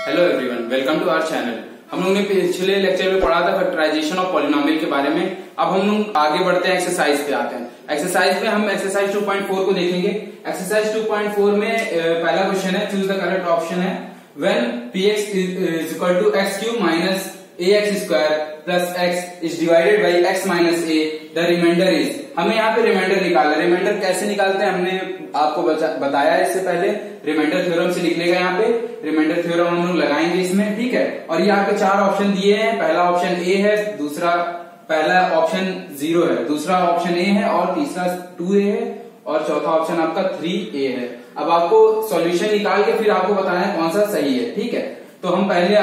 Hello everyone, welcome to our channel. हम लोगों ने पिछले लेक्चर में पढ़ा था फैक्टराइजेशन ऑफ पॉलिनोमियल के बारे में। अब हम लोग आगे बढ़ते हैं, एक्सरसाइज पे आते हैं। एक्सरसाइज में हम एक्सरसाइज 2.4 को देखेंगे। एक्सरसाइज 2.4 में पहला क्वेश्चन है, चूज द करेक्ट ऑप्शन है। When px is equal to x cube minus ax square plus x is divided by x minus a, the remainder is. हमें यहाँ पे रिमाइंडर निकालना है। रिमाइंडर कैसे निकालते हैं हमने आपको बताया इससे पहले। रिमाइंडर थ्योरम से निकलेगा। यहाँ पे रिमाइंडर थ्योरम हम लोग लगाएंगे इसमें, ठीक है। और यहाँ पे चार ऑप्शन दिए हैं। पहला ऑप्शन ए है, पहला ऑप्शन 0 है, दूसरा ऑप्शन ए है और तीसरा 2a है और चौथा ऑप्शन आपका 3a है। अब आपको सॉल्यूशन निकाल के फिर आपको बताना है कौन सा सही है, ठीक है। तो हम पहले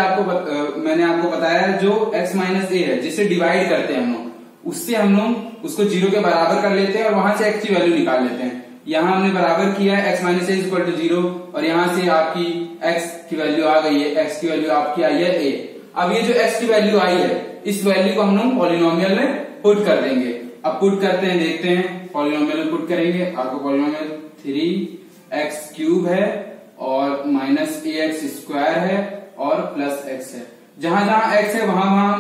मैंने आपको बताया है जो x माइनस ए है, जिसे डिवाइड करते हैं हम लोग, उससे हम लोग उसको 0 के बराबर कर लेते हैं और वहां से x की वैल्यू निकाल लेते हैं। यहाँ हमने बराबर किया है x minus a equal to 0 और यहाँ से आपकी x की वैल्यू आ गई है, x की वैल्यू आपकी आई है a। अब ये जो x की वैल्यू आई है, इस वैल्यू को हम लोग पॉलिनोमियल में पुट कर देंगे। अब पुट करते हैं, देखते हैं। पॉलिनोमियल में पुट करेंगे, आपको पॉलिनोमियल 3x क्यूब है और माइनस ax स्क्वायर है और प्लस x है। जहां जहां x है वहां वहां हम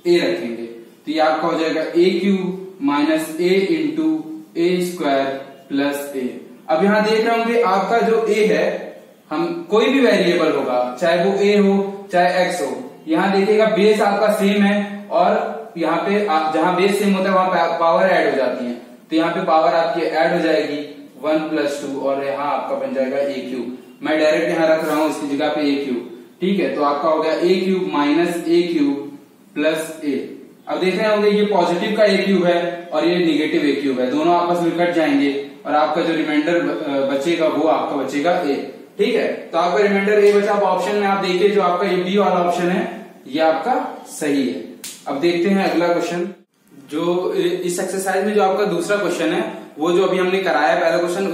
a रखेंगे, तो ये आपका हो जाएगा a cube minus a into a square plus a। अब यहाँ देख रहे होंगे आपका जो a है, हम कोई भी वेरिएबल होगा, चाहे वो a हो चाहे x हो, यहाँ देखिएगा बेस आपका सेम है और यहाँ पे जहां बेस सेम होता है वहां पावर ऐड हो जाती है। तो यहाँ पे पावर आपकी ऐड हो जाएगी 1 + 2 और यहाँ आपका बन जाएगा a क्यूब। मैं डायरेक्ट यहाँ रख रहा हूँ इसकी जगह पे a क्यूब, ठीक है। तो आपका हो गया a cube minus a cube plus a। अब देख रहे होंगे ये पॉजिटिव का a क्यूब है और ये निगेटिव a क्यूब है, दोनों आपस में कट जाएंगे और आपका जो रिमाइंडर बचेगा वो आपका बचेगा a, ठीक है। तो आपका रिमाइंडर a बचा। अब ऑप्शन में आप देखिए जो आपका ये बी वाला ऑप्शन है ये आपका सही है। अब देखते हैं अगला क्वेश्चन। जो इस एक्सरसाइज में जो आपका दूसरा क्वेश्चन है, वो जो अभी हमने कराया पहला क्वेश्चन,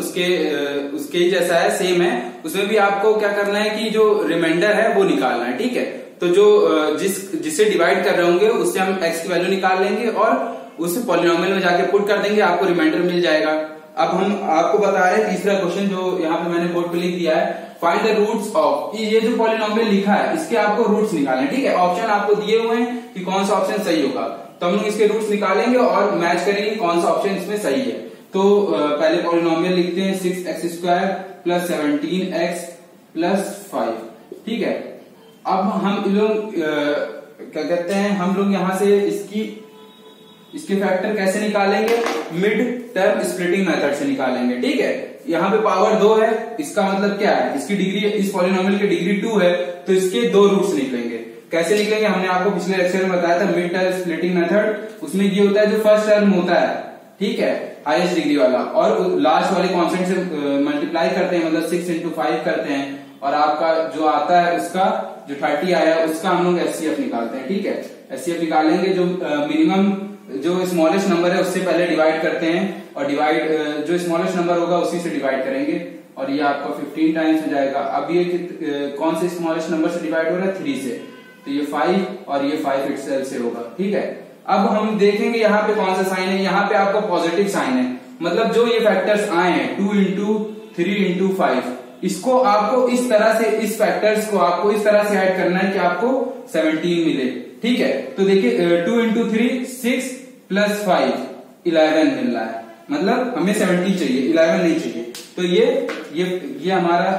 उसके ही जैसा है, सेम है। उसमें भी आपको क्या करना है कि जो रिमाइंडर है वो निकालना है, ठीक है। तो जो जिसे डिवाइड कर रहे होंगे उससे हम x की वैल्यू निकाल लेंगे और उसे पॉलिनोमियल में जाके पुट कर देंगे, आपको रिमाइंडर मिल जाएगा। अब हम आपको बता रहे हैं तीसरा क्वेश्चन जो यहाँ पे मैंने बोर्ड पे लिख दिया है। फाइंड द रूट्स ऑफ, ये जो पॉलिनोमियल लिखा है इसके आपको रूट्स निकालने, ठीक है। ऑप्शन आपको दिए हुए हैं कि कौन सा ऑप्शन सही होगा, तो हम लोग इसके रूट्स निकालेंगे और मैच करेंगे कौन सा ऑप्शन इसमें सही है। तो पहले पॉलिनोमियल लिखते हैं 6x square plus 17x plus 5, ठीक है। अब हम लोग क्या कहते हैं, हम लोग यहाँ से इसके फैक्टर कैसे निकालेंगे, मिड टर्म स्प्लिटिंग मेथड से निकालेंगे, ठीक है। यहाँ पे पावर 2 है, इसका मतलब क्या है, इसकी डिग्री, इस पॉलिनोमियल की डिग्री 2 है, तो इसके 2 रूट्स निकलेंगे। कैसे निकलेंगे हमने आपको पिछले लेक्चर में बताया था, मिड टर्म स्प्लिटिंग मेथड। उसमें ये होता है जो फर्स्ट टर्म होता है, ठीक है, हाईएस्ट डिग्री वाला, और लास्ट वाले कांस्टेंट से मल्टीप्लाई करते हैं, मतलब 6 × 5 करते हैं और आपका जो आता है उसका जो 30 आया उसका हम लोग एचसीएफ निकालते हैं, ठीक है। एचसीएफ निकालेंगे, जो मिनिमम जो स्मॉलेस्ट नंबर है उससे पहले डिवाइड करते हैं और जो स्मॉलेस्ट नंबर होगा उसी से डिवाइड करेंगे और ये आपका 15 टाइम्स हो जाएगा। अब ये कौन से स्मॉलेस्ट नंबर से डिवाइड हो रहा है, 3 से, तो ये 5 और ये 5 इटसेल्फ से होगा, ठीक है। अब हम देखेंगे यहाँ पे कौन सा साइन है, यहाँ पे आपका पॉजिटिव साइन है, मतलब जो ये फैक्टर्स आए हैं 2 × 3 × 5, इसको आपको इस तरह से, इस फैक्टर्स को आपको इस तरह से ऐड करना है कि आपको 17 मिले, ठीक है। तो देखिए 2 × 3 6 प्लस 5 11 मिल रहा है, मतलब हमें 17 चाहिए, 11 नहीं चाहिए, तो ये हमारा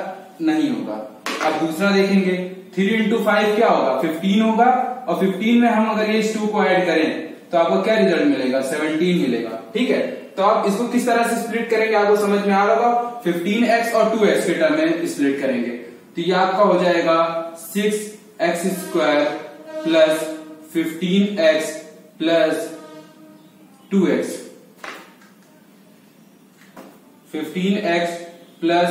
नहीं होगा। अब दूसरा देखेंगे 3 × 5 क्या होगा, 15 होगा और 15 में हम अगर ये 2 को ऐड करें तो आपको क्या रिजल्ट मिलेगा, 17 मिलेगा, ठीक है। तो आप इसको किस तरह से स्प्लिट करेंगे आपको समझ में आ रहा होगा, 15x और 2x के टर्म में स्प्लिट करेंगे। तो ये आपका हो जाएगा 6x square plus 15x plus 2x, 15x plus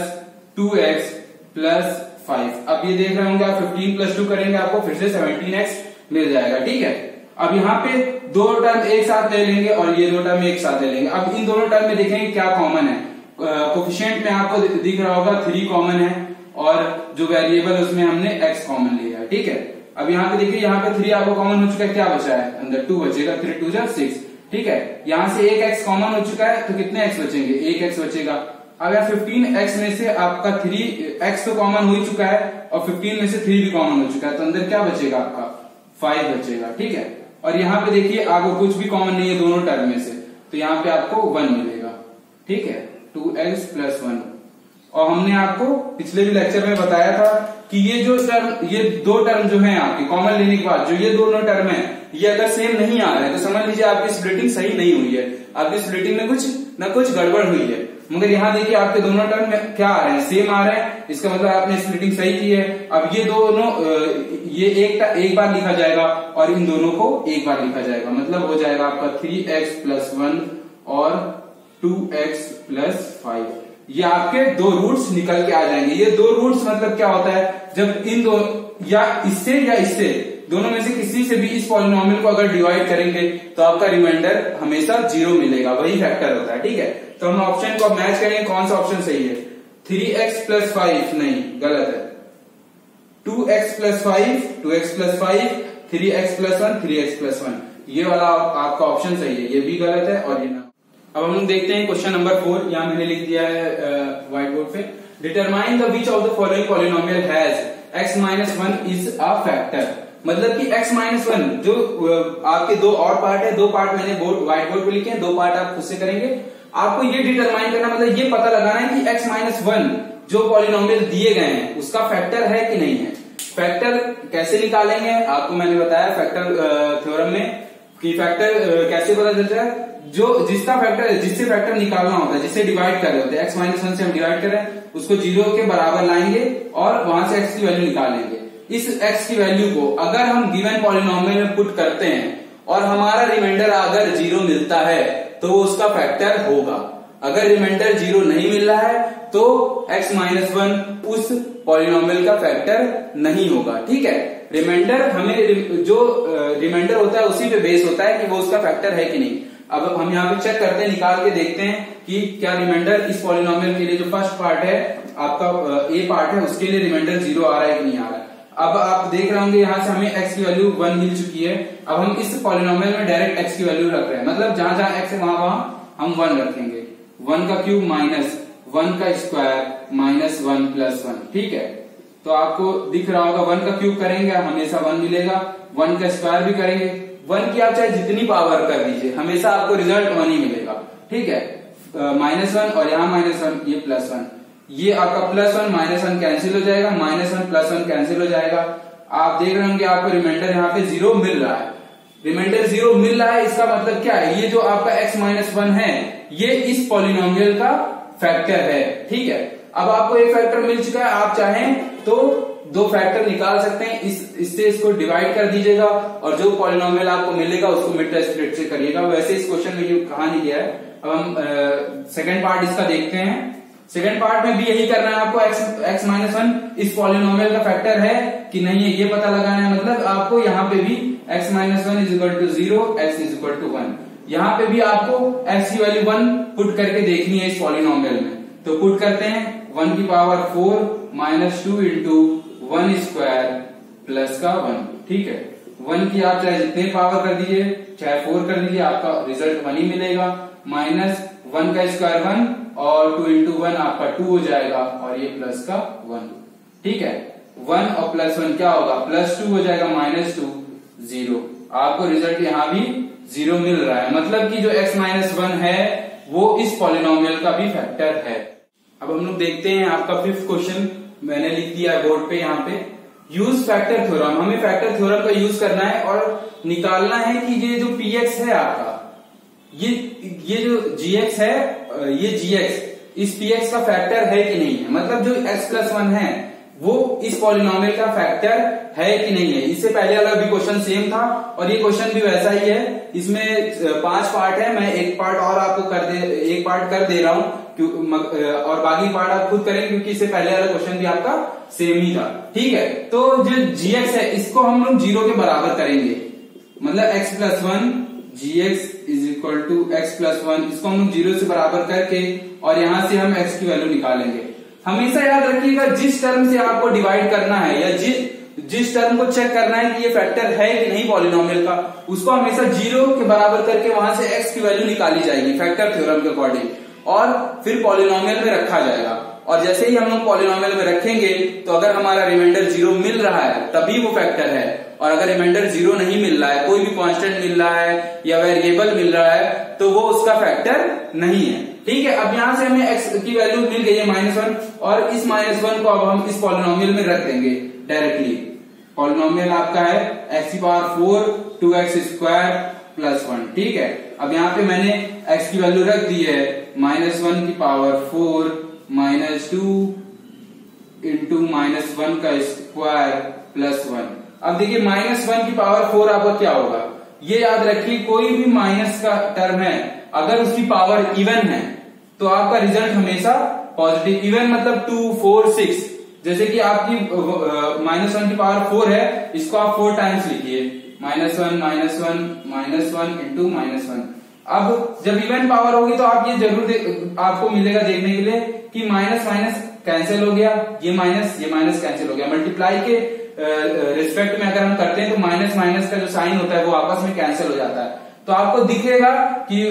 2x plus 5। अब ये देख रहे होंगे आप 15 + 2 करेंगे आपको फिर से 17x मिल जाएगा, ठीक है। अब यहाँ पे 2 टर्म एक साथ ले लेंगे और ये 2 टर्म एक साथ ले लेंगे। अब इन दोनों टर्म में देखेंगे क्या कॉमन है। कोफिशिएंट में आपको दिख रहा होगा 3 कॉमन है और जो वेरिएबल उसमें हमने x कॉमन लिया है, ठीक है। अब यहाँ पे देखिए, यहाँ पे 3 आपको कॉमन हो चुका है, क्या बचा है अंदर, 2 बचेगा, 3 × 2 = 6, ठीक है। यहाँ से एक x कॉमन हो चुका है तो कितने x बचेंगे, एक x बचेगा। अब यहाँ 15x में से आपका 3x तो कॉमन हो ही चुका है और 15 में से 3 भी कॉमन हो चुका है, तो अंदर क्या बचेगा आपका 5 बचेगा, ठीक है। और यहाँ पे देखिए आपको कुछ भी कॉमन नहीं है दोनों टर्म में से, तो यहाँ पे आपको 1 मिलेगा, ठीक है, 2x + 1। और हमने आपको पिछले भी लेक्चर में बताया था कि ये जो टर्म, ये दो टर्म जो है आपकी कॉमन लेने के बाद जो ये दोनों टर्म है, ये अगर सेम नहीं आ रहे हैं तो समझ लीजिए आपकी स्प्लिटिंग सही नहीं हुई है, आपकी स्प्लिटिंग में कुछ ना कुछ गड़बड़ हुई है। मगर यहाँ देखिए आपके दोनों टर्म में क्या आ रहे हैं, सेम आ रहे हैं, इसका मतलब आपने स्प्लिटिंग सही की है। अब ये दोनों ये एक बार लिखा जाएगा और इन दोनों को एक बार लिखा जाएगा, मतलब हो जाएगा आपका 3x + 1 और 2x + 5। ये आपके दो रूट्स निकल के आ जाएंगे। ये दो रूट्स मतलब क्या होता है, जब इन दो या इससे दोनों में से किसी से भी इस पॉलिनोमियल को अगर डिवाइड करेंगे तो आपका रिमाइंडर हमेशा 0 मिलेगा, वही फैक्टर होता है, ठीक है। तो हम ऑप्शन को मैच करेंगे, कौन सा ऑप्शन सही है, 3x + 5 नहीं, गलत है, 2x + 5, 2x + 5, 3x + 1, 3x + 1, ये वाला आपका ऑप्शन सही है, ये भी गलत है और ये ना। अब हम लोग देखते हैं क्वेश्चन नंबर 4, यहाँ मैंने लिख दिया है व्हाइट बोर्ड पे, determine the which of the following polynomial has x - 1 is a factor. मतलब कि x - 1 जो आपके दो और पार्ट है, दो पार्ट मैंने व्हाइट बोर्ड पे लिखे हैं, दो पार्ट आप खुद से करेंगे। आपको ये डिटरमाइन करना, मतलब ये पता लगाना है कि x - 1 जो पॉलिनोमियल दिए गए हैं उसका फैक्टर है कि नहीं है। फैक्टर कैसे निकालेंगे आपको मैंने बताया फैक्टर थ्योरम में कि फैक्टर कैसे पता चलता है, जो जिसका फैक्टर, जिससे फैक्टर निकालना होता है, जिससे डिवाइड कर रहे होते हैं, x - 1 से हम डिवाइड कर रहे हैं, उसको 0 के बराबर लाएंगे और वहां से x की वैल्यू निकालेंगे। इस x की वैल्यू को अगर हम गिवन पॉलिनोमियल में पुट करते हैं और हमारा रिमाइंडर अगर 0 मिलता है तो वो उसका फैक्टर होगा। अगर रिमाइंडर 0 नहीं मिल रहा है तो x - 1 उस पॉलिनोमियल का फैक्टर नहीं होगा, ठीक है। रिमाइंडर हमें जो रिमाइंडर होता है उसी पे बेस होता है कि वो उसका फैक्टर है कि नहीं। अब हम यहाँ पे चेक करते हैं, निकाल के देखते हैं कि क्या रिमाइंडर इस पॉलिनोमियल के लिए जो फर्स्ट पार्ट है आपका ए पार्ट है उसके लिए रिमाइंडर 0 आ रहा है कि नहीं आ रहा है। अब आप देख रहे होंगे यहाँ से हमें x की वैल्यू 1 मिल चुकी है। अब हम इस पॉलिनोमियल में डायरेक्ट x की वैल्यू रख रहे हैं, मतलब जहां जहां x है वहां हम 1 रखेंगे। 1 का क्यूब माइनस 1 का स्क्वायर माइनस 1 + 1, ठीक है। तो आपको दिख रहा होगा 1 का क्यूब करेंगे हमेशा 1 मिलेगा, 1 का स्क्वायर भी करेंगे 1 की आप चाहे जितनी पावर कर दीजिए हमेशा आपको रिजल्ट 1 ही मिलेगा, ठीक है। -1 और यहाँ -1, ये +1, ये आपका +1 -1 कैंसिल हो जाएगा, -1 +1 कैंसिल हो जाएगा। आप देख रहे होंगे आपको रिमाइंडर यहाँ पे 0 मिल रहा है। रिमाइंडर 0 मिल रहा है, इसका मतलब क्या है, ये जो आपका x - 1 है ये इस पॉलिनोमियल का फैक्टर है, ठीक है। अब आपको एक फैक्टर मिल चुका है, आप चाहें तो दो फैक्टर निकाल सकते हैं, इससे इसको डिवाइड कर दीजिएगा और जो पॉलिनोमियल आपको मिलेगा उसको मिड स्प्लिट से करिएगा। वैसे इस क्वेश्चन में ये कहा नहीं गया है। अब हम सेकेंड पार्ट इसका देखते हैं। सेकेंड पार्ट में भी यही करना है आपको, x - 1 इस पॉलिनोमियल का फैक्टर है कि नहीं है ये पता लगाना है। मतलब आपको यहाँ पे भी x - 1 = 0, x = 1, यहाँ पे भी आपको x की वैल्यू 1 पुट करके देखनी है इस पॉलिनोमियल में। तो पुट करते हैं 1 की पावर 4 -2 × 1 स्क्वायर प्लस का 1, ठीक है। 1 की आप चाहे जितने पावर कर दीजिए, चाहे 4 कर दीजिए, आपका रिजल्ट 1 ही मिलेगा। -1 का स्क्वायर 1 और 2 × 1 आपका 2 हो जाएगा और ये प्लस का 1, ठीक है। 1 और +1 क्या होगा, +2 हो जाएगा, -2 0। आपको रिजल्ट यहाँ भी 0 मिल रहा है, मतलब कि जो x - 1 है वो इस पॉलिनोमियल का भी फैक्टर है। अब हम लोग देखते हैं आपका 5th क्वेश्चन, मैंने लिख दिया है बोर्ड पे यहाँ पे, यूज फैक्टर थ्योरम। हमें फैक्टर थ्योरम का यूज करना है और निकालना है कि ये जो px है आपका, ये जो gx है, ये gx इस px का फैक्टर है कि नहीं है। मतलब जो x + 1 है वो इस पॉलिनोमियल का फैक्टर है कि नहीं है। इससे पहले वाला भी क्वेश्चन सेम था और ये क्वेश्चन भी वैसा ही है। इसमें 5 पार्ट है, मैं एक पार्ट और आपको एक पार्ट कर दे रहा हूं और बाकी पार्ट आप खुद करेंगे क्योंकि इससे पहले वाला क्वेश्चन भी आपका सेम ही था, ठीक है। तो जो gx है इसको हम लोग 0 के बराबर करेंगे, मतलब x + 1 gx = x + 1, इसको हम लोग 0 से बराबर करके और यहां से हम x की वैल्यू निकालेंगे। हमेशा याद रखिएगा जिस टर्म से आपको डिवाइड करना है या जिस टर्म को चेक करना है कि ये फैक्टर है कि नहीं पॉलिनोमियल का, उसको हमेशा 0 के बराबर करके वहां से x की वैल्यू निकाली जाएगी फैक्टर थ्योरम के अकॉर्डिंग। और फिर पॉलिनोमियल में रखा जाएगा। और जैसे ही हम लोग पॉलिनोमियल में रखेंगे तो अगर हमारा रिमाइंडर 0 मिल रहा है तभी वो फैक्टर है, और अगर रिमाइंडर 0 नहीं मिल रहा है, कोई भी कांस्टेंट मिल रहा है या वेरिएबल मिल रहा है, तो वो उसका फैक्टर नहीं है। ठीक है, अब यहां से हमें x की वैल्यू मिल गई है -1, और इस -1 को अब हम इस पॉलिनोमियल में रख देंगे डायरेक्टली। पॉलिनोमियल आपका है x⁴ 2x² + 1। ठीक है, अब यहाँ पे मैंने x की वैल्यू रख दी है -1⁴ -2 × -1² + 1। अब देखिए -1⁴ आपका क्या होगा, ये याद रखिए कोई भी माइनस का टर्म है अगर उसकी पावर इवन है तो आपका रिजल्ट हमेशा पॉजिटिव। इवन मतलब 2, 4, 6। जैसे कि आपकी -1⁴ है, इसको आप 4 टाइम्स लिखिए, -1 × -1 अब जब इवन पावर होगी तो आप ये जरूर आपको मिलेगा देखने के लिए कि माइनस माइनस कैंसिल हो गया, ये माइनस कैंसिल हो गया। मल्टीप्लाई के रिस्पेक्ट में अगर हम करते हैं तो माइनस माइनस का जो साइन होता है वो आपस में कैंसिल हो जाता है। तो आपको दिखेगा कि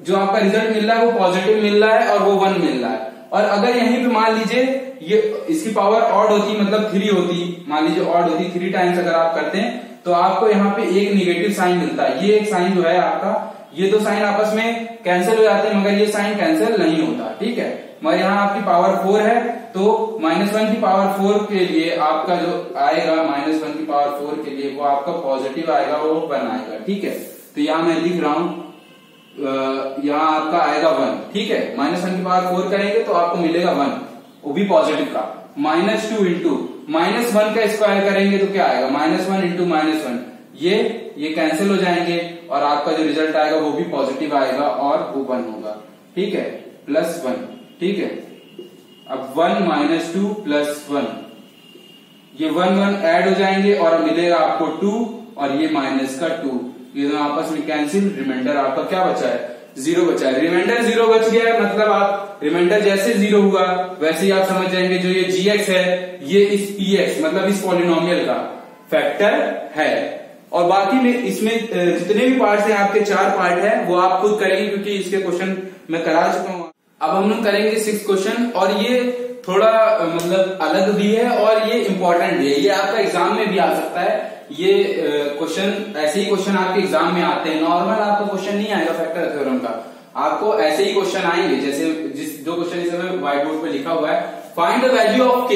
जो आपका रिजल्ट मिल रहा है वो पॉजिटिव मिल रहा है और वो 1 मिल रहा है। और अगर यहीं पे मान लीजिए ये इसकी पावर ऑड होती, मतलब 3 होती, मान लीजिए ऑड होती 3 टाइम्स अगर आप करते हैं तो आपको यहाँ पे एक नेगेटिव साइन मिलता है। ये एक साइन जो है आपका, ये दो साइन आपस में कैंसिल हो जाते हैं, मगर ये साइन कैंसिल नहीं होता। ठीक है, मगर यहाँ आपकी पावर 4 है तो -1⁴ के लिए आपका जो आएगा -1⁴ के लिए वो आपका पॉजिटिव आएगा, वो 1 आएगा। ठीक है, तो यहाँ मैं लिख रहा हूं, यहाँ आपका आएगा 1। ठीक है, -1⁴ करेंगे तो आपको मिलेगा 1, वो भी पॉजिटिव का। -2 × -1 का स्क्वायर करेंगे तो क्या आएगा, -1 × -1, ये कैंसिल हो जाएंगे और आपका जो रिजल्ट आएगा वो भी पॉजिटिव आएगा और वो 1 होगा। ठीक है, +1। ठीक है, अब 1 - 2 + 1, ये 1 ऐड हो जाएंगे और मिलेगा आपको 2 और ये -2, ये दोनों आपस में कैंसिल। रिमाइंडर आपका क्या बचा है, 0 बचा है। रिमाइंडर 0 बच गया है, मतलब आप रिमाइंडर जैसे 0 हुआ वैसे ही आप समझ जाएंगे जो ये gx है ये इस px मतलब इस पॉलिनोमियल का फैक्टर है। और बाकी में इसमें जितने भी पार्ट्स हैं आपके 4 पार्ट है वो आप खुद करेंगे क्योंकि इसके क्वेश्चन मैं करा चुका हूं। अब हम लोग करेंगे 6th क्वेश्चन, और ये थोड़ा मतलब अलग भी है और ये इंपॉर्टेंट भी है, ये आपका एग्जाम में भी आ सकता है। ये क्वेश्चन ऐसे ही क्वेश्चन आपके एग्जाम में आते हैं, नॉर्मल आपको क्वेश्चन नहीं आएगा फैक्टर थ्योरम का, आपको ऐसे ही क्वेश्चन आएंगे जैसे जो क्वेश्चन इस समय व्हाइट बोर्ड पे लिखा हुआ है। Find the value of k,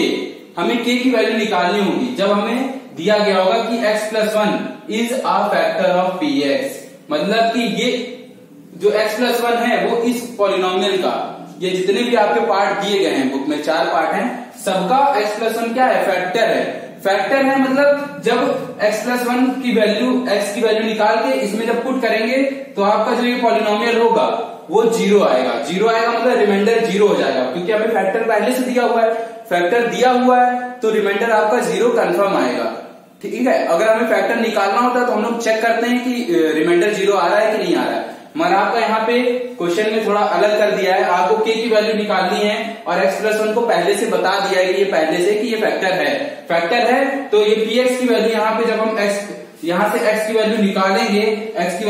हमें k की वैल्यू निकालनी होगी जब हमें दिया गया होगा कि x + 1 is a factor of px, मतलब कि ये जो x + 1 है वो इस पॉलिनोमियल का, ये जितने भी आपके पार्ट दिए गए हैं बुक में 4 पार्ट हैं, सबका x + 1 क्या है, फैक्टर है। फैक्टर है मतलब जब x + 1 की वैल्यू, x की वैल्यू निकाल के इसमें जब पुट करेंगे तो आपका जो ये पॉलिनोमियल होगा वो 0 आएगा। 0 आएगा मतलब रिमाइंडर 0 हो जाएगा, क्योंकि हमें फैक्टर पहले से दिया हुआ है। फैक्टर दिया हुआ है तो रिमाइंडर आपका 0 कंफर्म आएगा। ठीक है, अगर हमें फैक्टर निकालना होता है तो हम लोग चेक करते हैं कि रिमाइंडर 0 आ रहा है कि नहीं आ रहा है, मगर आपका यहाँ पे क्वेश्चन में थोड़ा अलग कर दिया है, आपको k की वैल्यू निकालनी है और x + 1 को पहले से बता दिया है कि ये पहले से कि ये फैक्टर है। तो ये px की वैल्यू यहाँ पे जब हम यहाँ से x की वैल्यू निकालेंगे, तो x की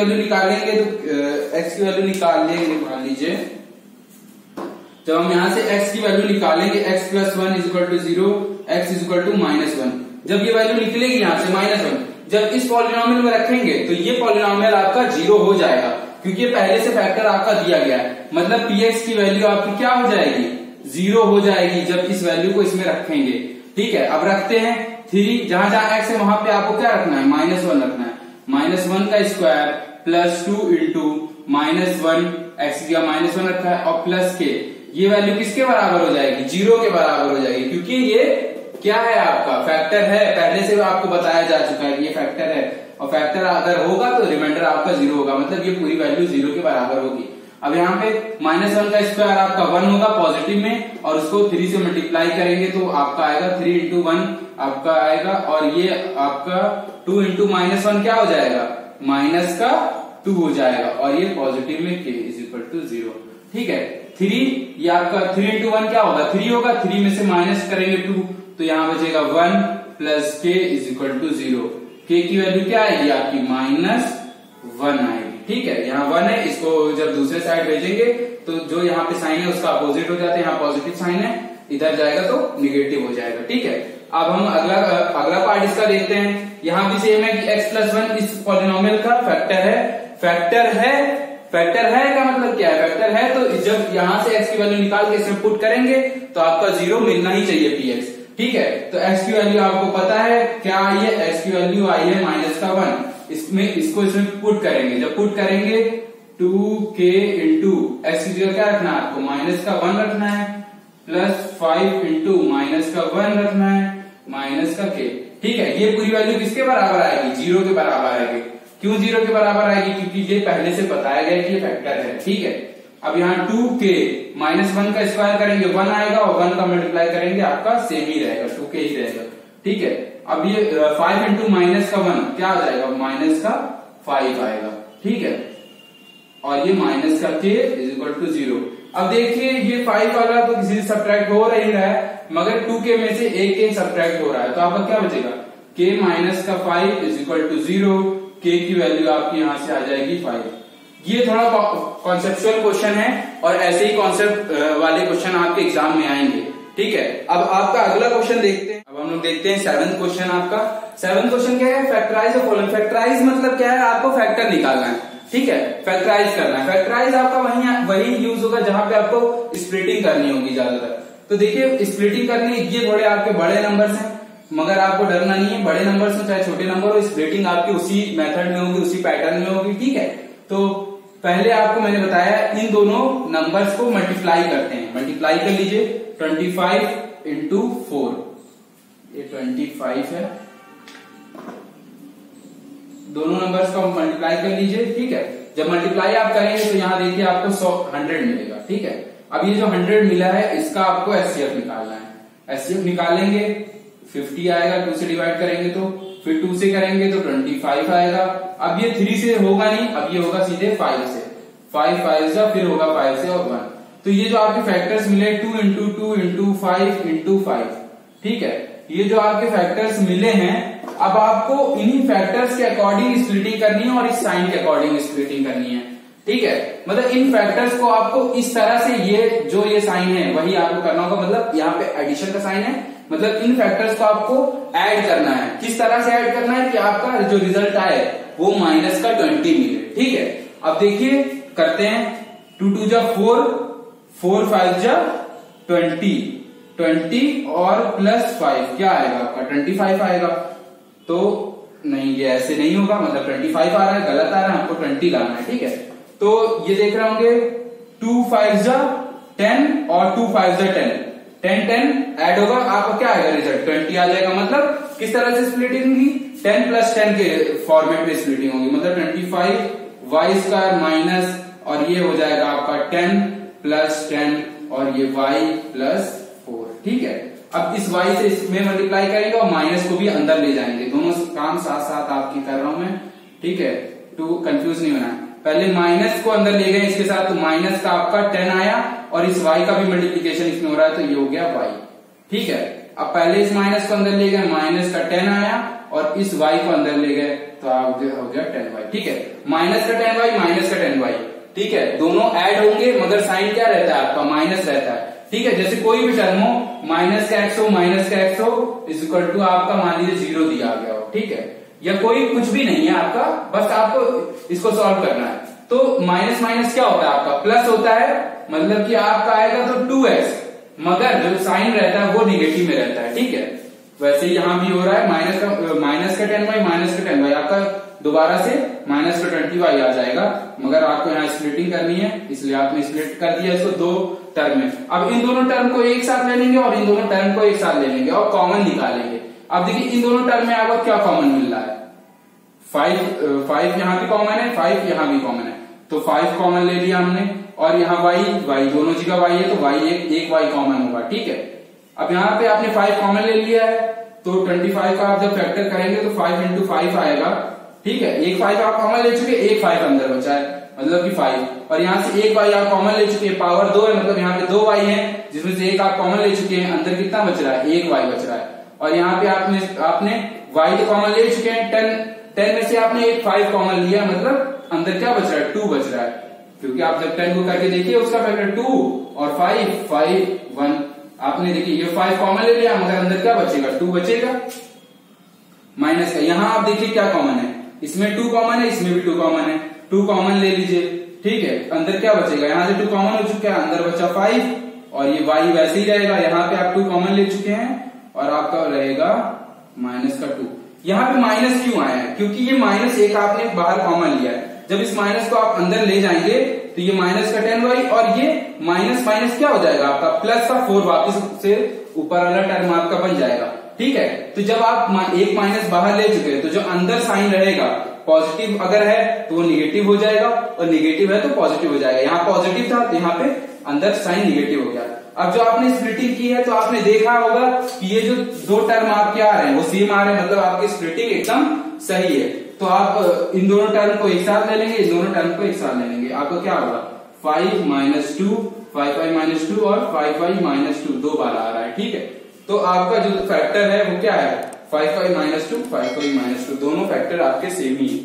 वैल्यू निकालेंगे, मान लीजिए जब हम यहाँ से x की वैल्यू निकालेंगे, x + 1 = 0, x = -1, जब ये वैल्यू निकलेगी यहाँ से -1, जब इस पॉलिनोमियल में रखेंगे तो ये पॉलिनोमियल आपका 0 हो जाएगा, क्योंकि ये पहले से फैक्टर आपका दिया गया है। मतलब px की वैल्यू आपकी क्या हो जाएगी, 0 हो जाएगी जब इस वैल्यू को इसमें रखेंगे। ठीक है, अब रखते हैं 3, जहां जहां x है वहां पे आपको क्या रखना है, -1 रखना है। -1 का स्क्वायर +2 × -1, x दिया -1 रखा है और प्लस k, ये वैल्यू किसके बराबर हो जाएगी, 0 के बराबर हो जाएगी, क्योंकि ये क्या है आपका फैक्टर है, पहले से आपको बताया जा चुका है कि ये फैक्टर है, और फैक्टर अगर होगा तो रिमाइंडर आपका 0 होगा, मतलब ये पूरी वैल्यू 0 के बराबर होगी। अब यहाँ पे -1 का स्क्वायर आपका 1 होगा पॉजिटिव में, और उसको 3 से मल्टीप्लाई करेंगे तो आपका आएगा 3 × 1 आपका आएगा, और ये आपका 2 × -1 क्या हो जाएगा, -2 हो जाएगा, और ये पॉजिटिव में k = 0। ठीक है, 3 ये आपका 3 × 1 क्या होगा, 3 होगा, 3 में से माइनस करेंगे 2 तो यहाँ बचेगा 1 + k = 0। k की वैल्यू क्या आएगी आपकी, -1 आएगी। ठीक है, यहाँ 1 है, इसको जब दूसरे साइड भेजेंगे तो जो यहाँ पे साइन है उसका अपोजिट हो जाता है, यहाँ पॉजिटिव साइन है, इधर जाएगा तो निगेटिव हो जाएगा। ठीक है, अब हम अगला पार्ट इसका देखते हैं। यहाँ भी सेम है कि x+1 इस पॉलिनोमियल का फैक्टर है का मतलब क्या है? फैक्टर है तो जब यहाँ से x की वैल्यू निकाल के इसमें पुट करेंगे तो आपका 0 मिलना ही चाहिए px। ठीक है, तो x की वैल्यू आपको पता है क्या आई है? x की वैल्यू आई है -1। इसको इसमें पुट करेंगे, जब पुट करेंगे 2k इंटू x की जगह क्या रखना है आपको? -1 रखना है, +5 इंटू -1 रखना है, -k। ठीक है, ये पूरी वैल्यू किसके बराबर आएगी? 0 के बराबर आएगी। क्यों 0 के बराबर आएगी? क्योंकि ये पहले से बताया गया कि ये फैक्टर है। ठीक है, अब यहाँ 2k -1 का स्क्वायर करेंगे 1 आएगा, और 1 का मल्टीप्लाई करेंगे आपका सेम ही रहेगा, 2k ही रहेगा। ठीक है, अब ये 5 इंटू -1 क्या आ जाएगा? -5 आएगा। ठीक है, और ये -k = 0। अब देखिए ये 5 वाला तो किसी से सब्ट्रैक्ट हो रही है, मगर 2k में से एक के सब्ट्रैक्ट हो रहा है, तो आपका क्या बचेगा? k -5 = 0। k की वैल्यू आपकी यहां से आ जाएगी 5। ये थोड़ा कॉन्सेप्चुअल क्वेश्चन है, और ऐसे ही कॉन्सेप्ट वाले क्वेश्चन आपके एग्जाम में आएंगे। ठीक है, अब आपका अगला क्वेश्चन देखते हैं। अब हम लोग देखते हैं 7th क्वेश्चन। आपका 7th क्वेश्चन क्या है? Factorise the following. फैक्टराइज मतलब क्या है? आपको फैक्टर निकालना है। ठीक है, फैक्टराइज करना है। फैक्टराइज आपका वही यूज होगा जहां पे आपको स्प्लिटिंग करनी होगी ज्यादातर। तो देखिए स्प्लिटिंग करनी, ये थोड़े आपके बड़े नंबर्स हैं, मगर आपको डरना नहीं है, बड़े नंबर से चाहे छोटे नंबर हो, स्प्लिटिंग आपकी उसी मेथड में होगी, उसी पैटर्न में होगी। ठीक है, तो पहले आपको मैंने बताया इन दोनों नंबर्स को मल्टीप्लाई करते हैं। मल्टीप्लाई कर लीजिए, 25 इंटू 4, ये 25 है, दोनों नंबर्स को मल्टीप्लाई कर लीजिए। ठीक है, जब मल्टीप्लाई आप करेंगे तो यहाँ देखिए आपको 100 मिलेगा। ठीक है, अब ये जो 100 मिला है इसका आपको एचसीएफ निकालना है। एचसीएफ निकालेंगे 50 आएगा, 2 से डिवाइड करेंगे तो, फिर 2 से करेंगे तो 25 आएगा। अब ये 3 से होगा नहीं, अब ये होगा सीधे 5 से, 5 5 जा, फिर होगा 5 से और 1। तो ये जो आपके फैक्टर्स मिले 2 इंटू 2 इंटू 5 इंटू 5। ठीक है, ये जो आपके फैक्टर्स मिले हैं, अब आपको इन्हीं फैक्टर्स के अकॉर्डिंग स्प्लिटिंग करनी है और इस साइन के अकॉर्डिंग स्प्लिटिंग करनी है। ठीक है, मतलब इन फैक्टर्स को आपको इस तरह से, ये जो ये साइन है वही आपको करना होगा। मतलब यहाँ पे एडिशन का साइन है, मतलब इन फैक्टर्स को आपको ऐड करना है। किस तरह से ऐड करना है कि आपका जो रिजल्ट आए वो -20 मिले। ठीक है, अब देखिए करते हैं, 2 2 जा 4, 4 5 जा 20 और +5 क्या आएगा आपका? 25 आएगा। तो नहीं, ये ऐसे नहीं होगा, मतलब 25 आ रहा है, गलत आ रहा है, आपको 20 लाना है। ठीक है, तो ये देख रहे होंगे 2 5 जा 10 और 2 5 जा 10, 10 ऐड होगा, आपका क्या आएगा रिजल्ट? 20 आ जाएगा। मतलब किस तरह से स्प्लिटिंग होगी? 10 + 10 के फॉर्मेट में स्प्लिटिंग होगी। मतलब 25 y² माइनस, और ये हो जाएगा आपका 10 + 10 और ये y + 4। ठीक है, अब इस y से इसमें मल्टीप्लाई करेंगे और माइनस को भी अंदर ले जाएंगे। दोनों काम साथ साथ आपकी कर रहा हूं मैं। ठीक है, तो कंफ्यूज नहीं होना। पहले माइनस को अंदर ले गए इसके साथ, तो माइनस का आपका 10 आया, और इस y का भी मल्टीप्लीकेशन इसमें हो रहा है, तो ये हो गया y। ठीक है, अब पहले इस माइनस को अंदर ले गए, माइनस का 10 आया, और इस y को अंदर ले गए तो आप हो गया 10y। ठीक है, माइनस का 10y, माइनस का 10y। ठीक है, दोनों ऐड होंगे, मगर साइन क्या रहता है आपका? माइनस रहता है। ठीक है, जैसे कोई भी टर्म हो, माइनस का x हो इक्वल टू आपका मान लीजिए 0 दिया गया हो। ठीक है, या कोई कुछ भी नहीं है आपका, बस आपको इसको सॉल्व करना है। तो माइनस माइनस क्या होता है आपका? प्लस होता है, मतलब कि आपका आएगा तो 2x, मगर जो साइन रहता है वो निगेटिव में रहता है। ठीक है, वैसे ही यहां भी हो रहा है, माइनस का 10y माइनस का 10y, आपका दोबारा से माइनस का 20y आ जाएगा, मगर आपको यहाँ स्प्लिटिंग करनी है, इसलिए आपने स्प्लिट कर दिया इसको 2 टर्म में। अब इन दोनों टर्म को एक साथ ले लेंगे और इन दोनों टर्म को एक साथ ले लेंगे और कॉमन निकालेंगे। अब देखिए इन दोनों टर्म में आपको क्या कॉमन मिल रहा है? 5 यहाँ भी कॉमन है, 5 यहाँ भी कॉमन है, तो 5 कॉमन ले लिया हमने, और यहाँ y दोनों जगह y है, तो y एक y कॉमन होगा। ठीक है, अब यहाँ पे आपने 5 कॉमन ले लिया है, तो 25 का आप जब फैक्टर करेंगे तो 5 इंटू 5 आएगा। ठीक है, एक 5 आप कॉमन ले चुके, एक 5 अंदर बचा है, मतलब कि 5, और यहाँ से एक y आप कॉमन ले चुके हैं, पावर 2 है, मतलब यहाँ पे 2 y है, जिसमें से एक आप कॉमन ले चुके हैं, अंदर कितना बच रहा है? एक y बच रहा है। और यहाँ पे आपने y तो कॉमन ले चुके हैं, 10 में से आपने एक 5 कॉमन लिया, मतलब अंदर क्या बच रहा है? 2 बच रहा है। क्योंकि आप जब 10 को करके देखिए उसका फैक्टर 2 और 5 5 1, आपने देखिए ये 5 कॉमन ले लिया, मगर अंदर क्या बचेगा, 2 बचेगा माइनस का। यहाँ आप देखिए क्या कॉमन है, इसमें 2 कॉमन है, इसमें भी 2 कॉमन है, 2 कॉमन ले लीजिए, ठीक है। अंदर क्या बचेगा, यहाँ से 2 कॉमन हो चुका है, अंदर बचा 5 और ये y वैसे ही रहेगा। यहाँ पे आप 2 कॉमन ले चुके हैं और आपका रहेगा माइनस का 2। यहाँ पे माइनस क्यों आया है, क्योंकि ये माइनस एक आपने बाहर कॉमन लिया है। जब इस माइनस को आप अंदर ले जाएंगे तो ये माइनस का 10y और ये माइनस माइनस क्या हो जाएगा आपका प्लस का 4, वापिस से ऊपर वाला टर्म आपका बन जाएगा, ठीक है। तो जब आप एक माइनस बाहर ले चुके हैं तो जो अंदर साइन रहेगा पॉजिटिव अगर है तो वो निगेटिव हो जाएगा और निगेटिव है तो पॉजिटिव हो जाएगा। यहाँ पॉजिटिव था तो यहाँ पे अंदर साइन निगेटिव हो गया। अब जो आपने स्प्लिटिंग की है तो आपने देखा होगा कि ये जो 2 टर्म आपके आ रहे हैं वो सेम आ रहे हैं, मतलब आपकी स्प्लिटिंग एकदम सही है। तो आप इन दोनों टर्म को एक साथ ले लेंगे, इन दोनों टर्म को एक साथ ले लेंगे, आपको क्या होगा 5 माइनस 2 5 5 माइनस 2 और 5 5 माइनस 2 2 बार आ रहा है, ठीक है। तो आपका जो फैक्टर है वो क्या है 5 5 माइनस 2 5 5 माइनस 2, दोनों फैक्टर आपके सेम ही है।